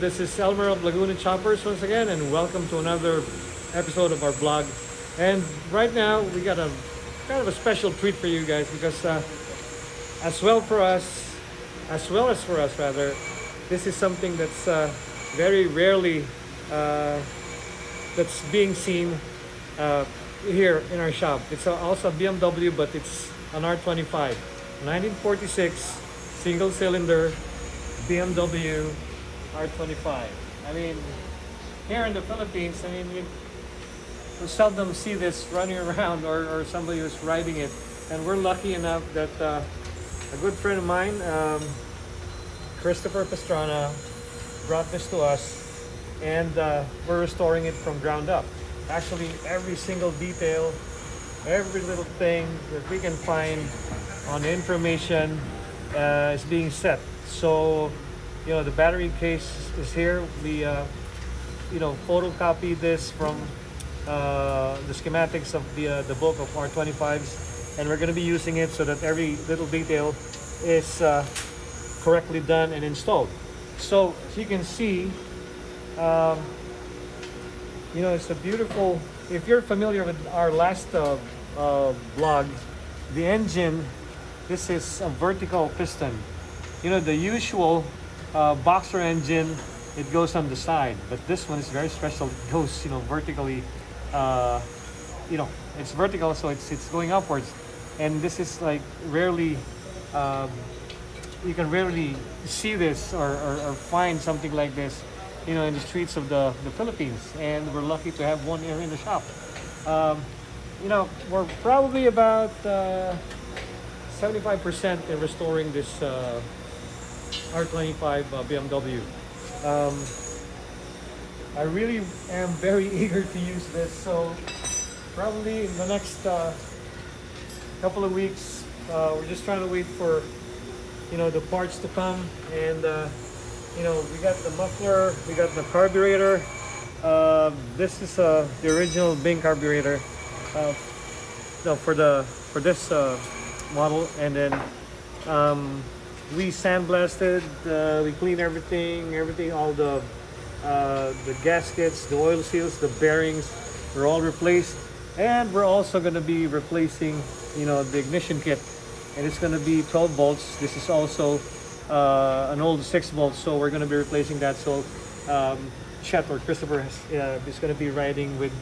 This is Elmer of Laguna Choppers once again, and welcome to another episode of our blog. And right now, we got a kind of a special treat for you guys because, as well as for us rather, this is something that's very rarely that's being seen here in our shop. It's also a BMW, but it's an R25, 1946 single cylinder BMW R25. I mean, here in the Philippines, I mean, you seldom see this running around or somebody who's riding it. And we're lucky enough that a good friend of mine, Christopher Pastrana, brought this to us, and we're restoring it from ground up. Actually, every single detail, every little thing that we can find on the information is being set. So, you know, the battery case is here. We, photocopied this from the schematics of the book of R25s, and we're going to be using it so that every little detail is correctly done and installed. So, as you can see, it's a beautiful. If you're familiar with our last blog, the engine, this is a vertical piston. You know, the usual boxer engine, it goes on the side, but this one is very special. It goes, vertically. It's vertical, so it's going upwards, and this is like rarely. You can rarely see this or find something like this, in the streets of the Philippines, and we're lucky to have one here in the shop. We're probably about 75% in restoring this R25 BMW. I really am very eager to use this, so probably in the next couple of weeks, we're just trying to wait for the parts to come, and we got the muffler, we got the carburetor. This is the original Bing carburetor for this model, and then we sandblasted, we cleaned everything, all the gaskets, the oil seals, the bearings were all replaced, and we're also going to be replacing the ignition kit, and it's going to be 12 volts. This is also an old 6 volts, so we're going to be replacing that. So Chet or Christopher is going to be riding with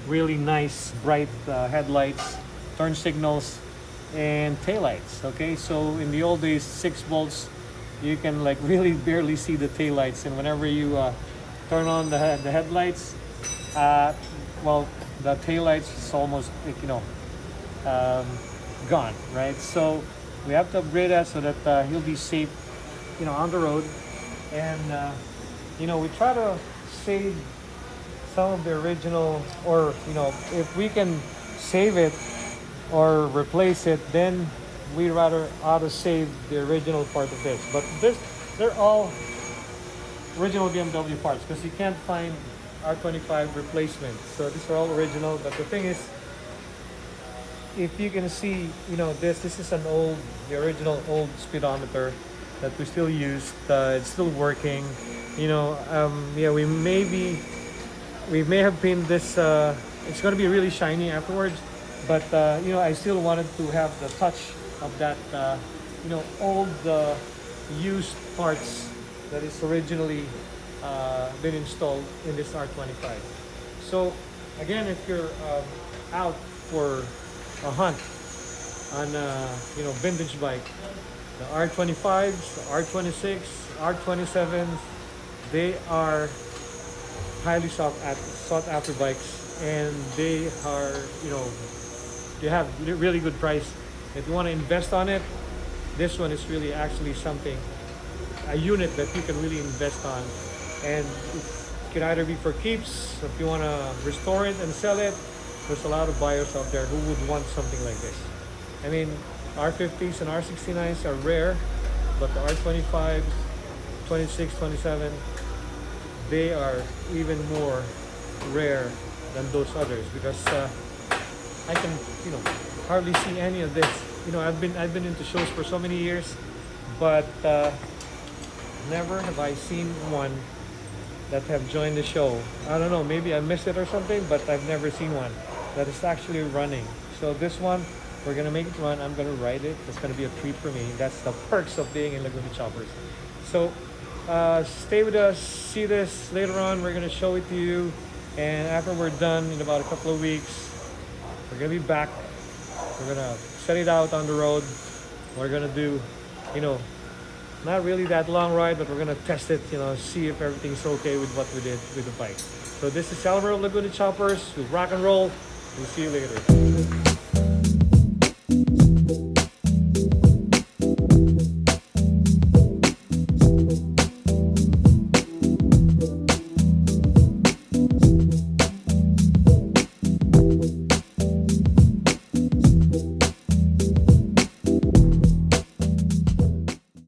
really nice bright headlights, turn signals, and taillights. Okay, so in the old days, 6 volts, you can like really barely see the taillights, and whenever you turn on the headlights, the taillights is almost gone, right? So we have to upgrade that so that he'll be safe, on the road, and we try to save some of the original, or if we can save it or replace it, then we rather ought to save the original part of this. But they're all original BMW parts because you can't find R25 replacements. So these are all original. But the thing is, if you can see, this is the original old speedometer that we still use. It's still working. We may have painted this. It's going to be really shiny afterwards. But I still wanted to have the touch of that, old used parts that is originally been installed in this R25. So again, if you're out for a hunt on a vintage bike, the R25s, the R26, R27s, they are highly sought after bikes, and they are they have really good price. If you want to invest on it, this one is really actually a unit that you can really invest on, and it can either be for keeps. If you want to restore it and sell it, there's a lot of buyers out there who would want something like this. I mean, R50s and R69s are rare, but the R25s, 26, 27, they are even more rare than those others, because I can hardly see any of this. I've been into shows for so many years, but never have I seen one that have joined the show. I don't know, maybe I missed it or something, but I've never seen one that is actually running. So this one, we're gonna make it run. I'm gonna ride it. It's gonna be a treat for me. That's the perks of being in Laguna Choppers. So stay with us. See this later on. We're gonna show it to you, and after we're done in about a couple of weeks, we're gonna be back. We're gonna set it out on the road. We're gonna do, you know, not really that long ride, but we're gonna test it, you know, see if everything's okay with what we did with the bike. So this is Elmer of Laguna Choppers. We rock and roll. We'll see you later.